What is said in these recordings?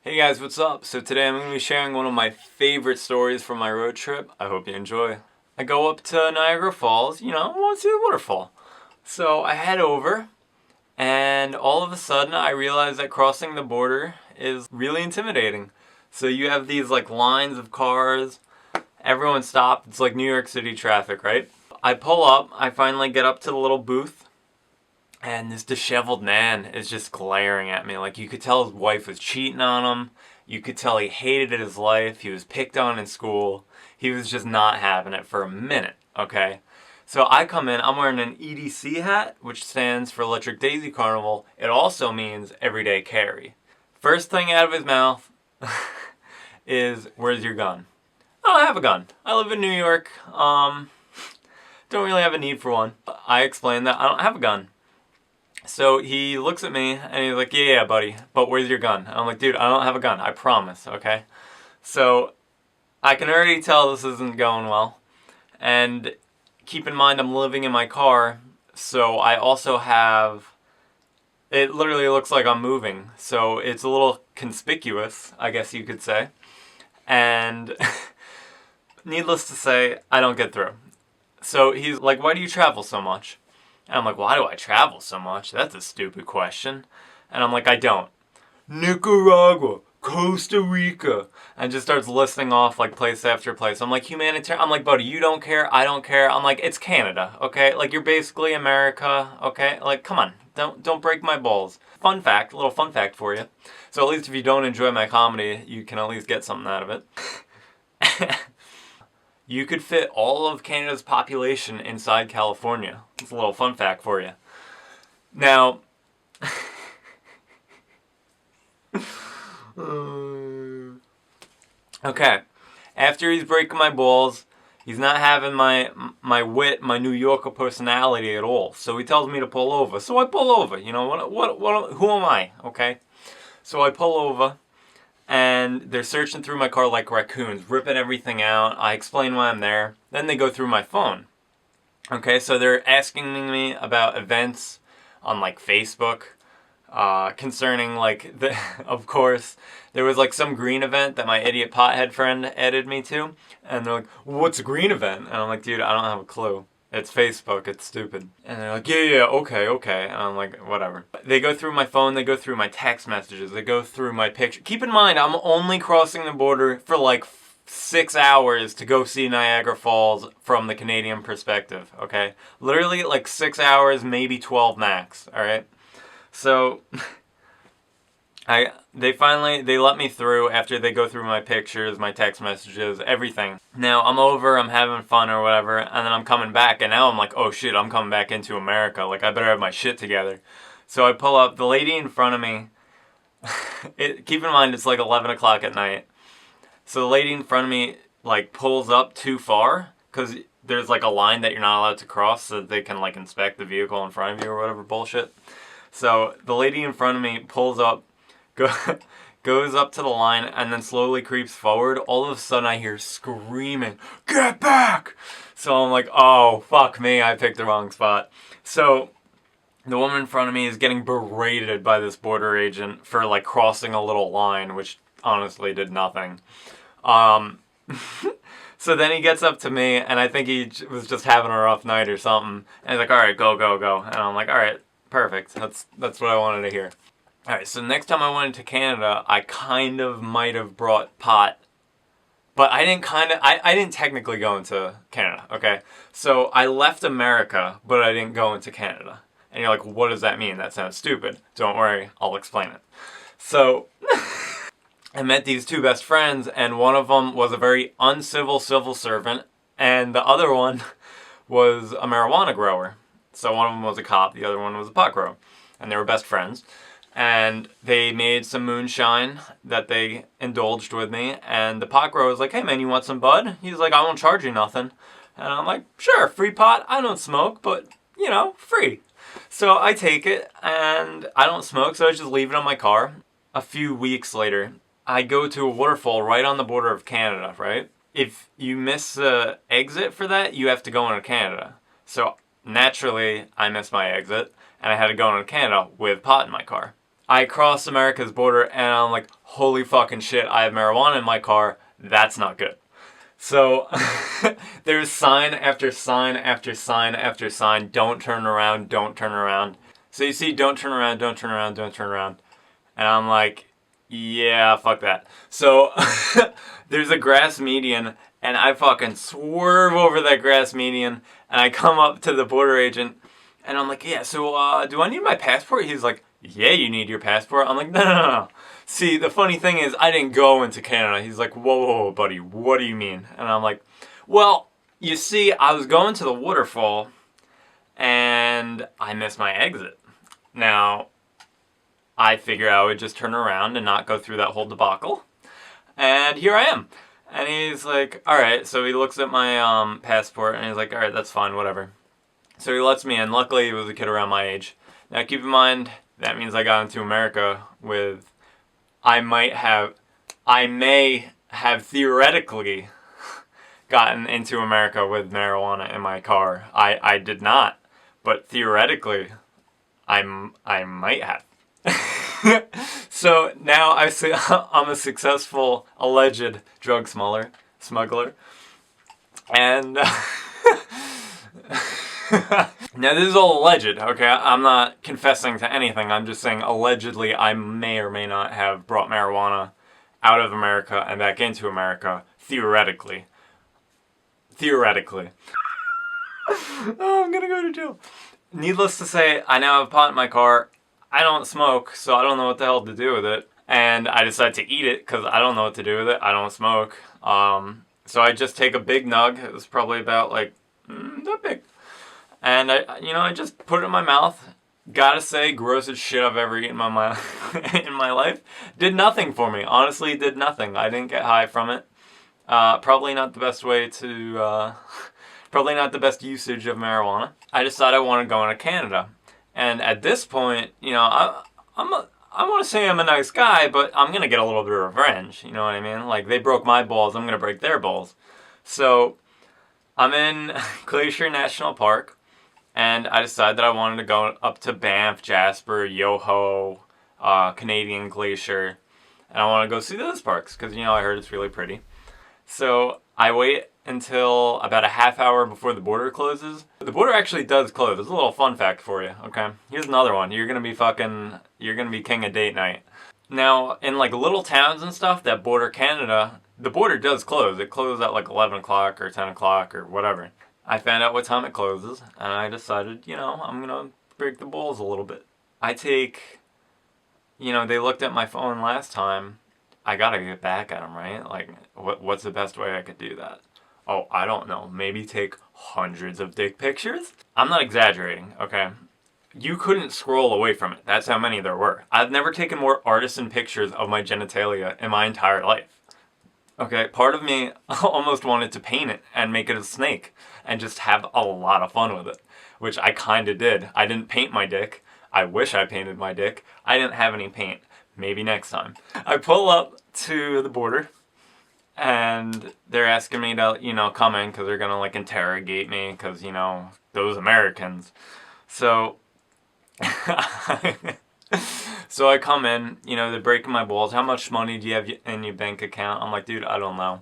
Hey guys, what's up? So today I'm going to be sharing one of my favorite stories from my road trip. I hope you enjoy. I go up to Niagara Falls, I want to see the waterfall. So I head over, and all of a sudden I realize that crossing the border is really intimidating. So you have these lines of cars, everyone stopped, it's like New York City traffic, right? I pull up, I finally get up to the little booth, and this disheveled man is just glaring at me. You could tell his wife was cheating on him. You could tell he hated his life. He was picked on in school. He was just not having it for a minute, okay? So I come in, I'm wearing an EDC hat, which stands for Electric Daisy Carnival. It also means Everyday Carry. First thing out of his mouth is, "Where's your gun?" I don't have a gun. I live in New York. Don't really have a need for one. I explained that I don't have a gun. So he looks at me and he's like, yeah, buddy, but where's your gun? And I'm like, dude, I don't have a gun, I promise, okay? So I can already tell this isn't going well. And keep in mind, I'm living in my car, so I also have, it literally looks like I'm moving. So it's a little conspicuous, I guess you could say. And needless to say, I don't get through. So he's like, why do you travel so much? And I'm like, why do I travel so much? That's a stupid question. And I'm like, I don't. Nicaragua, Costa Rica. And just starts listing off place after place. I'm like, humanitarian. I'm like, buddy, you don't care, I don't care. I'm like, it's Canada, okay? You're basically America, okay? Come on, don't break my balls. Fun fact, little fun fact for you. So at least if you don't enjoy my comedy, you can at least get something out of it. You could fit all of Canada's population inside California. It's a little fun fact for you. Now, okay, after he's breaking my balls, he's not having my wit, my New Yorker personality at all. So he tells me to pull over. So I pull over. Who am I? Okay, so I pull over. And they're searching through my car like raccoons, ripping everything out. I explain why I'm there. Then they go through my phone. Okay, so they're asking me about events on Facebook, concerning of course, there was some green event that my idiot pothead friend added me to. And they're like, well, what's a green event? And I'm like, dude, I don't have a clue. It's Facebook, it's stupid. And they're like, yeah, okay. And I'm like, whatever. They go through my phone, they go through my text messages, they go through my picture. Keep in mind, I'm only crossing the border for 6 hours to go see Niagara Falls from the Canadian perspective, okay? Literally 6 hours, maybe 12 max, alright? So, they let me through after they go through my pictures, my text messages, everything. Now, I'm over, I'm having fun or whatever, and then I'm coming back, and now I'm like, oh shit, I'm coming back into America. I better have my shit together. So I pull up, the lady in front of me, keep in mind, it's 11 o'clock at night. So the lady in front of me, pulls up too far, because there's a line that you're not allowed to cross so that they can inspect the vehicle in front of you or whatever bullshit. So the lady in front of me pulls up, goes up to the line, and then slowly creeps forward. All of a sudden I hear screaming, "Get back!" So I'm like, oh, fuck me, I picked the wrong spot. So the woman in front of me is getting berated by this border agent for crossing a little line, which honestly did nothing. So then he gets up to me, and I think he was just having a rough night or something. And he's like, alright, go. And I'm like, alright, perfect. That's what I wanted to hear. Alright, so next time I went to Canada, I kind of might have brought pot. But I didn't technically go into Canada, okay? So I left America, but I didn't go into Canada. And you're like, what does that mean? That sounds stupid. Don't worry, I'll explain it. So, I met these two best friends, and one of them was a very uncivil civil servant, and the other one was a marijuana grower. So one of them was a cop, the other one was a pot grower. And they were best friends. And they made some moonshine that they indulged with me. And the pot grower was like, hey man, you want some bud? He's like, I won't charge you nothing. And I'm like, sure, free pot. I don't smoke, but, free. So I take it, and I don't smoke, so I just leave it on my car. A few weeks later, I go to a waterfall right on the border of Canada, right? If you miss the exit for that, you have to go into Canada. So naturally, I missed my exit, and I had to go into Canada with pot in my car. I crossed America's border and I'm like, holy fucking shit, I have marijuana in my car. That's not good. So there's sign after sign after sign after sign. Don't turn around, don't turn around. So you see, don't turn around, don't turn around, don't turn around. And I'm like, yeah, fuck that. So there's a grass median and I fucking swerve over that grass median and I come up to the border agent and I'm like, yeah, so do I need my passport? He's like, yeah, you need your passport. I'm like, no. See, the funny thing is, I didn't go into Canada. He's like, whoa, buddy, what do you mean? And I'm like, well, you see, I was going to the waterfall and I missed my exit. Now, I figured I would just turn around and not go through that whole debacle. And here I am. And he's like, all right. So he looks at my passport and he's like, all right, that's fine, whatever. So he lets me in. Luckily, he was a kid around my age. Now, keep in mind, that means I got into America with, I may have theoretically gotten into America with marijuana in my car. I did not, but theoretically, I might have. So now I'm a successful alleged drug smuggler, and now this is all alleged, okay? I'm not confessing to anything. I'm just saying allegedly I may or may not have brought marijuana out of America and back into America, theoretically. Theoretically. Oh, I'm gonna go to jail. Needless to say, I now have pot in my car. I don't smoke, so I don't know what the hell to do with it. And I decided to eat it because I don't know what to do with it. I don't smoke. So I just take a big nug. It was probably about like that big. And I just put it in my mouth. Gotta say, grossest shit I've ever eaten in my life. Did nothing for me. Honestly, did nothing. I didn't get high from it. Probably not the best way to, probably not the best usage of marijuana. I decided I want to go into Canada. And at this point, I want to say I'm a nice guy, but I'm going to get a little bit of revenge. You know what I mean? Like, they broke my balls, I'm going to break their balls. So, I'm in Glacier National Park. And I decided that I wanted to go up to Banff, Jasper, Yoho, Canadian Glacier. And I want to go see those parks because, I heard it's really pretty. So I wait until about a half hour before the border closes. The border actually does close. There's a little fun fact for you, okay? Here's another one. You're going to be king of date night. Now, in like little towns and stuff that border Canada, the border does close. It closes at like 11 o'clock or 10 o'clock or whatever. I found out what time it closes, and I decided, I'm going to break the balls a little bit. They looked at my phone last time. I got to get back at them, right? Like, what's the best way I could do that? Oh, I don't know. Maybe take hundreds of dick pictures? I'm not exaggerating, okay? You couldn't scroll away from it. That's how many there were. I've never taken more artisan pictures of my genitalia in my entire life. Okay, part of me almost wanted to paint it and make it a snake and just have a lot of fun with it, which I kind of did. I didn't paint my dick. I wish I painted my dick. I didn't have any paint. Maybe next time. I pull up to the border and they're asking me to, come in because they're going to like interrogate me because, those Americans. So So I come in, they're breaking my balls. How much money do you have in your bank account? I'm like, dude, I don't know.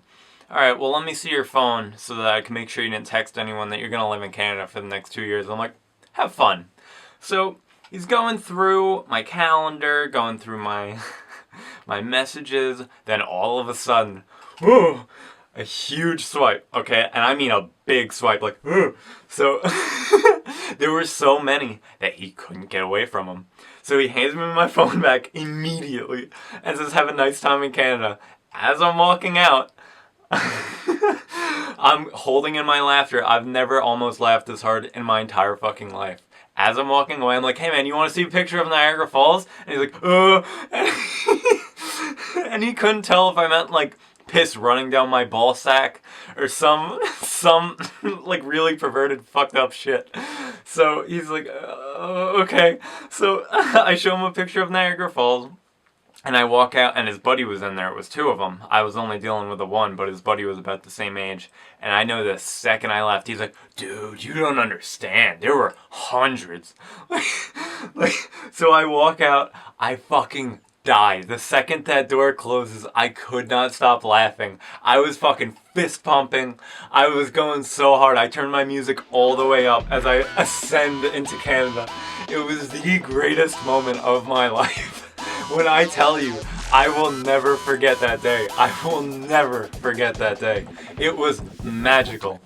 All right, well, let me see your phone so that I can make sure you didn't text anyone that you're going to live in Canada for the next 2 years. I'm like, have fun. So he's going through my calendar, going through my my messages. Then all of a sudden, whoa, a huge swipe, okay? And I mean a big swipe, like, whoa. So there were so many that he couldn't get away from them. So he hands me my phone back immediately and says, have a nice time in Canada. As I'm walking out, I'm holding in my laughter. I've never almost laughed this hard in my entire fucking life. As I'm walking away, I'm like, hey man, you want to see a picture of Niagara Falls? And he's like, and he couldn't tell if I meant like piss running down my ball sack or some like really perverted fucked up shit. So he's like, okay. So I show him a picture of Niagara Falls. And I walk out, and his buddy was in there. It was two of them. I was only dealing with the one, but his buddy was about the same age. And I know the second I left, he's like, dude, you don't understand. There were hundreds. So I walk out, I fucking die. The second that door closes, I could not stop laughing. I was fucking fist pumping. I was going so hard. I turned my music all the way up as I ascend into Canada. It was the greatest moment of my life. When I tell you, I will never forget that day. I will never forget that day. It was magical.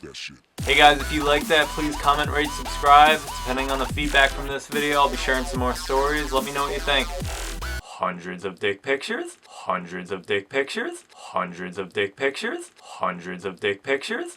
Hey guys, if you like that, please comment, rate, subscribe. Depending on the feedback from this video, I'll be sharing some more stories. Let me know what you think. Hundreds of dick pictures, hundreds of dick pictures, hundreds of dick pictures, hundreds of dick pictures.